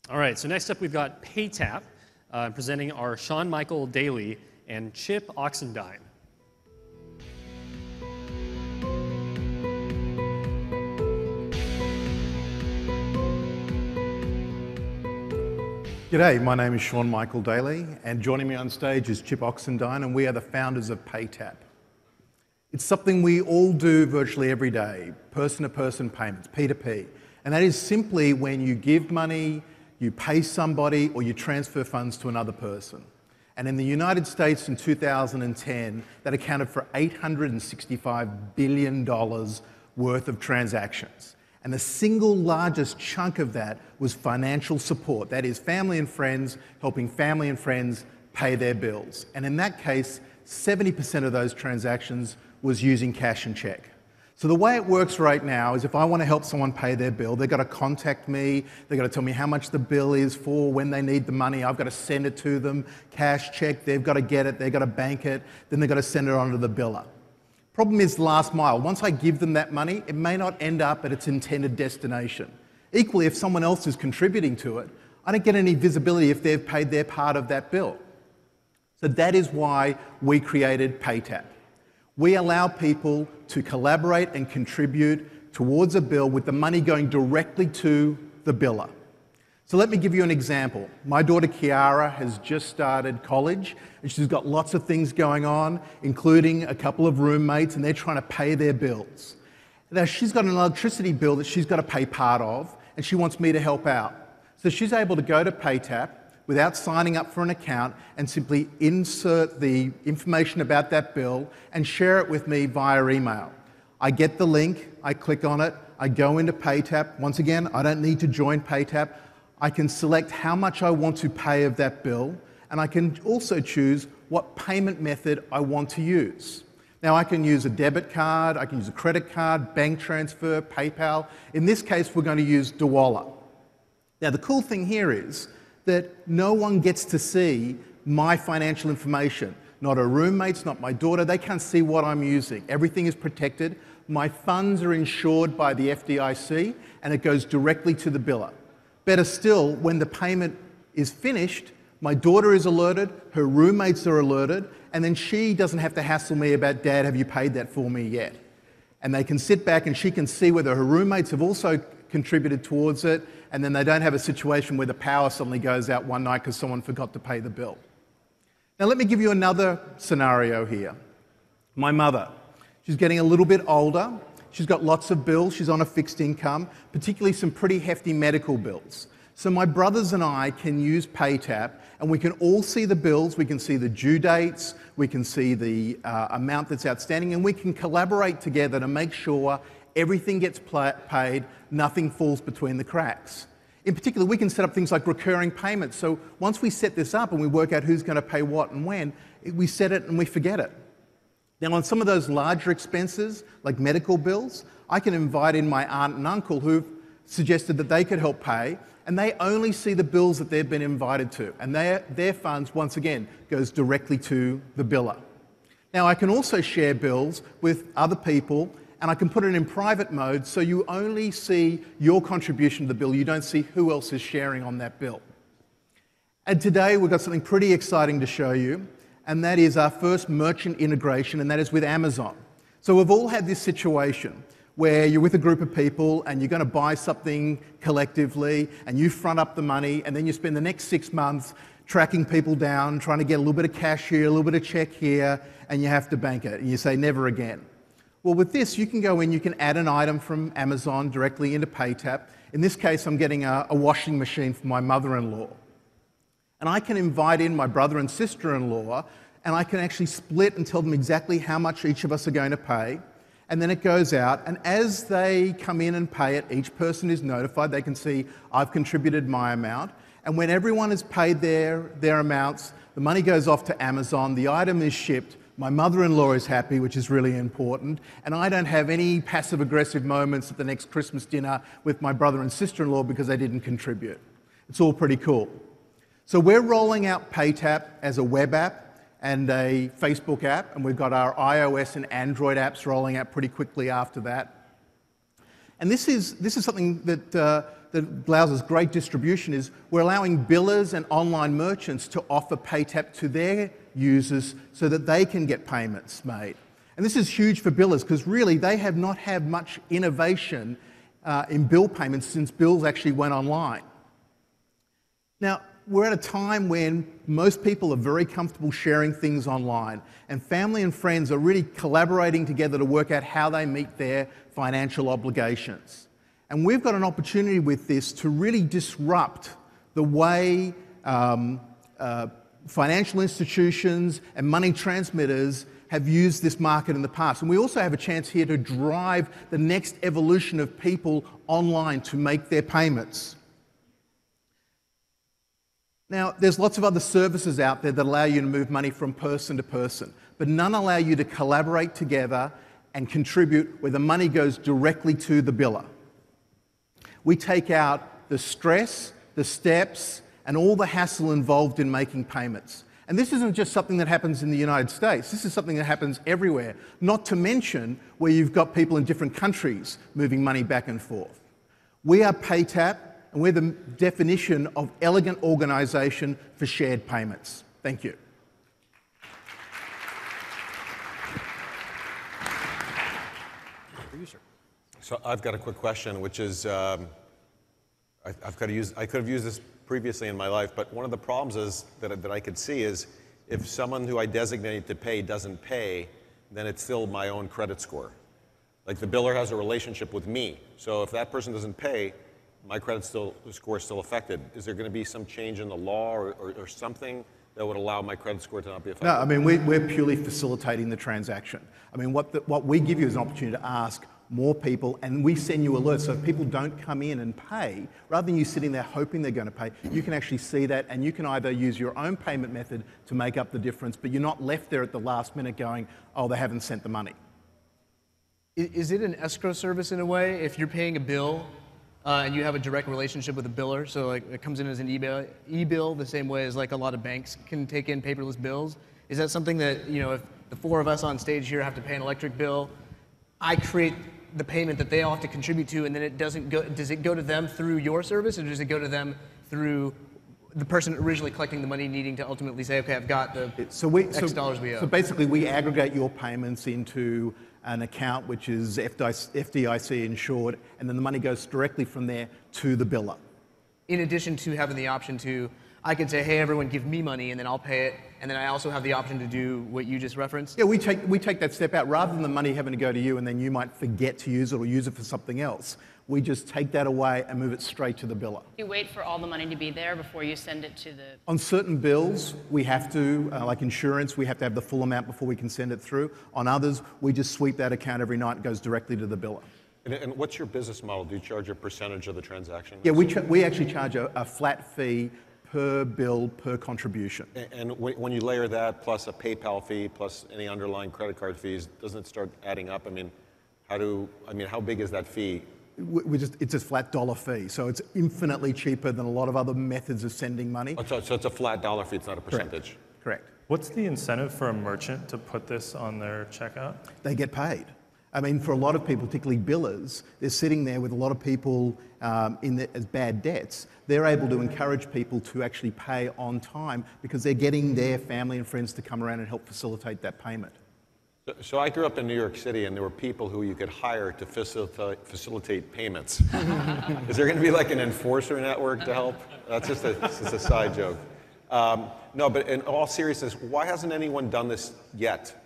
All right, so next up we've got Paytap, presenting our Sean Michael Daly and Chip Oxendine. G'day, my name is Sean Michael Daly, and joining me on stage is Chip Oxendine, and we are the founders of Paytap. It's something we all do virtually every day, person-to-person payments, P2P. And that is simply when you give money, you pay somebody, or you transfer funds to another person. And in the United States in 2010, that accounted for $865 billion worth of transactions. And the single largest chunk of that was financial support. That is family and friends helping family and friends pay their bills. And in that case, 70% of those transactions was using cash and check. So the way it works right now is if I want to help someone pay their bill, they've got to contact me, they've got to tell me how much the bill is for, when they need the money, I've got to send it to them, cash, check, they've got to get it, they've got to bank it, then they've got to send it on to the biller. Problem is the last mile. Once I give them that money, it may not end up at its intended destination. Equally, if someone else is contributing to it, I don't get any visibility if they've paid their part of that bill. So that is why we created Paytap. We allow people to collaborate and contribute towards a bill with the money going directly to the biller. So let me give you an example. My daughter Kiara has just started college and she's got lots of things going on, including a couple of roommates, and they're trying to pay their bills. Now she's got an electricity bill that she's got to pay part of, and she wants me to help out. So she's able to go to Paytap without signing up for an account and simply insert the information about that bill and share it with me via email. I get the link, I click on it, I go into Paytap. Once again, I don't need to join Paytap. I can select how much I want to pay of that bill, and I can also choose what payment method I want to use. Now I can use a debit card, I can use a credit card, bank transfer, PayPal. In this case, we're going to use Dawala. Now the cool thing here is that no one gets to see my financial information. Not her roommates, not my daughter, they can't see what I'm using. Everything is protected. My funds are insured by the FDIC, and it goes directly to the biller. Better still, when the payment is finished, my daughter is alerted, her roommates are alerted, and then she doesn't have to hassle me about, Dad, have you paid that for me yet? And they can sit back and she can see whether her roommates have also contributed towards it, and then they don't have a situation where the power suddenly goes out one night because someone forgot to pay the bill. Now let me give you another scenario here. My mother, she's getting a little bit older. She's got lots of bills, she's on a fixed income, particularly some pretty hefty medical bills. So my brothers and I can use Paytap, and we can all see the bills, we can see the due dates, we can see the amount that's outstanding, and we can collaborate together to make sure everything gets paid, nothing falls between the cracks. In particular, we can set up things like recurring payments. So once we set this up and we work out who's going to pay what and when, we set it and we forget it. Now, on some of those larger expenses, like medical bills, I can invite in my aunt and uncle who've suggested that they could help pay, and they only see the bills that they've been invited to, and their funds, once again, goes directly to the biller. Now, I can also share bills with other people, and I can put it in private mode, so you only see your contribution to the bill. You don't see who else is sharing on that bill. And today, we've got something pretty exciting to show you, and that is our first merchant integration, and that is with Amazon. So we've all had this situation where you're with a group of people and you're going to buy something collectively and you front up the money, and then you spend the next 6 months tracking people down, trying to get a little bit of cash here, a little bit of check here, and you have to bank it, and you say never again. Well, with this, you can go in, you can add an item from Amazon directly into Paytap. In this case, I'm getting a washing machine for my mother-in-law. And I can invite in my brother and sister-in-law, and I can actually split and tell them exactly how much each of us are going to pay. And then it goes out, and as they come in and pay it, each person is notified. They can see, I've contributed my amount. And when everyone has paid their amounts, the money goes off to Amazon, the item is shipped, my mother-in-law is happy, which is really important, and I don't have any passive-aggressive moments at the next Christmas dinner with my brother and sister-in-law because they didn't contribute. It's all pretty cool. So we're rolling out Paytap as a web app and a Facebook app, and we've got our iOS and Android apps rolling out pretty quickly after that. And this is something that that allows us great distribution is we're allowing billers and online merchants to offer Paytap to their users so that they can get payments made. And this is huge for billers because really they have not had much innovation in bill payments since bills actually went online. Now, we're at a time when most people are very comfortable sharing things online, and family and friends are really collaborating together to work out how they meet their financial obligations. And we've got an opportunity with this to really disrupt the way financial institutions and money transmitters have used this market in the past. And we also have a chance here to drive the next evolution of people online to make their payments. Now, there's lots of other services out there that allow you to move money from person to person, but none allow you to collaborate together and contribute where the money goes directly to the biller. We take out the stress, the steps, and all the hassle involved in making payments. And this isn't just something that happens in the United States. This is something that happens everywhere, not to mention where you've got people in different countries moving money back and forth. We are Paytap, and we're the definition of elegant organisation for shared payments. Thank you. So I've got a quick question, which is, I could have used this previously in my life, but one of the problems is that I could see is if someone who I designate to pay doesn't pay, then it's still my own credit score. Like the biller has a relationship with me, so if that person doesn't pay, my credit score is still affected. Is there going to be some change in the law or something that would allow my credit score to not be affected? No, I mean, we're purely facilitating the transaction. I mean, what we give you is an opportunity to ask more people, and we send you alerts. So if people don't come in and pay, rather than you sitting there hoping they're going to pay, you can actually see that, and you can either use your own payment method to make up the difference, but you're not left there at the last minute going, oh, they haven't sent the money. Is it an escrow service in a way? If you're paying a bill and you have a direct relationship with a biller, so like it comes in as an e-bill the same way as like a lot of banks can take in paperless bills, is that something that, you know, if the four of us on stage here have to pay an electric bill, I create the payment that they all have to contribute to, and then it doesn't go, does it go to them through your service, or does it go to them through the person originally collecting the money needing to ultimately say, okay, I've got the X dollars we owe? So basically we aggregate your payments into an account which is FDIC insured, and then the money goes directly from there to the biller. In addition to having the option to, I can say, hey, everyone give me money, and then I'll pay it, and then I also have the option to do what you just referenced? Yeah, we take that step out. Rather than the money having to go to you and then you might forget to use it or use it for something else, we just take that away and move it straight to the biller. You wait for all the money to be there before you send it to the... On certain bills, we have to, like insurance, we have to have the full amount before we can send it through. On others, we just sweep that account every night and it goes directly to the biller. And what's your business model? Do you charge a percentage of the transaction? Yeah, we actually charge a flat fee per bill, per contribution. And when you layer that plus a PayPal fee plus any underlying credit card fees, doesn't it start adding up? I mean, how big is that fee? It's a flat dollar fee, so it's infinitely cheaper than a lot of other methods of sending money. Oh, so it's a flat dollar fee, it's not a percentage? Correct. What's the incentive for a merchant to put this on their checkout? They get paid. I mean, for a lot of people, particularly billers, they're sitting there with a lot of people as bad debts. They're able to encourage people to actually pay on time because they're getting their family and friends to come around and help facilitate that payment. So I grew up in New York City, and there were people who you could hire to facilitate payments. Is there going to be like an enforcer network to help? That's just a side joke. No, but in all seriousness, why hasn't anyone done this yet?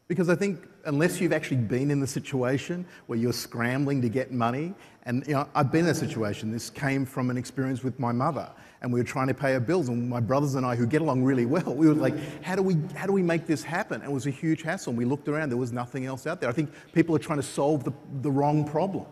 Because I think unless you've actually been in the situation where you're scrambling to get money, and I've been in that situation. This came from an experience with my mother, and we were trying to pay our bills, and my brothers and I, who get along really well, we were like, how do we make this happen? And it was a huge hassle, and we looked around, there was nothing else out there. I think people are trying to solve the wrong problem.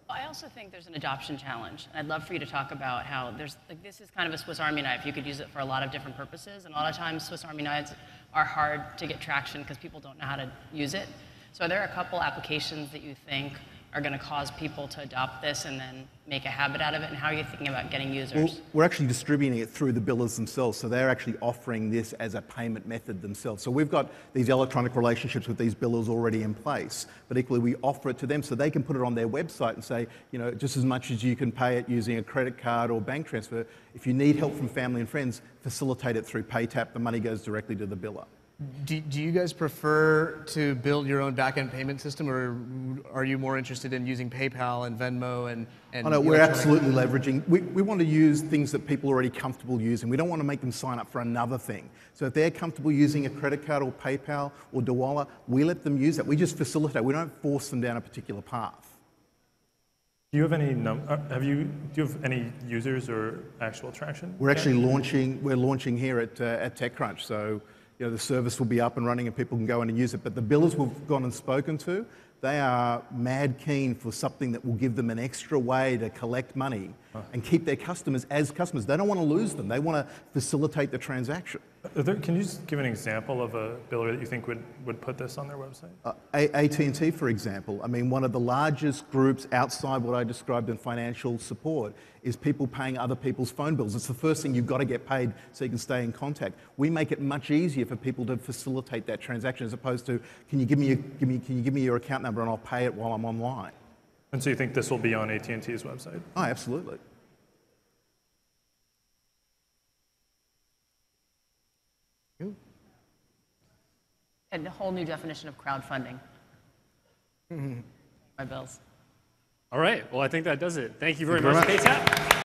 I also think there's an adoption challenge. I'd love for you to talk about how this is kind of a Swiss Army knife. You could use it for a lot of different purposes, and a lot of times Swiss Army knives are hard to get traction because people don't know how to use it. So are there a couple applications that you think are going to cause people to adopt this and then make a habit out of it? And how are you thinking about getting users? Well, we're actually distributing it through the billers themselves, so they're actually offering this as a payment method themselves. So we've got these electronic relationships with these billers already in place, but equally we offer it to them so they can put it on their website and say, you know, just as much as you can pay it using a credit card or bank transfer, if you need help from family and friends, facilitate it through Paytap. The money goes directly to the biller. Do you guys prefer to build your own back-end payment system, or are you more interested in using PayPal and Venmo and Oh no, we're absolutely leveraging. We want to use things that people are already comfortable using. We don't want to make them sign up for another thing. So if they're comfortable using a credit card or PayPal or Dawala, we let them use that. We just facilitate. We don't force them down a particular path. Do you have any do you have any users or actual traction? We're actually launching. We're launching here at TechCrunch. So you know, the service will be up and running and people can go in and use it. But the billers we've gone and spoken to, they are mad keen for something that will give them an extra way to collect money and keep their customers as customers. They don't want to lose them. They want to facilitate the transaction. Can you just give an example of a biller that you think would put this on their website? AT&T, for example. I mean, one of the largest groups outside what I described in financial support is people paying other people's phone bills. It's the first thing you've got to get paid so you can stay in contact. We make it much easier for people to facilitate that transaction as opposed to, can you give me your account number and I'll pay it while I'm online. And so you think this will be on AT&T's website? Oh, absolutely. And a whole new definition of crowdfunding. My bills. All right. Well, I think that does it. Thank you very much, Paytap.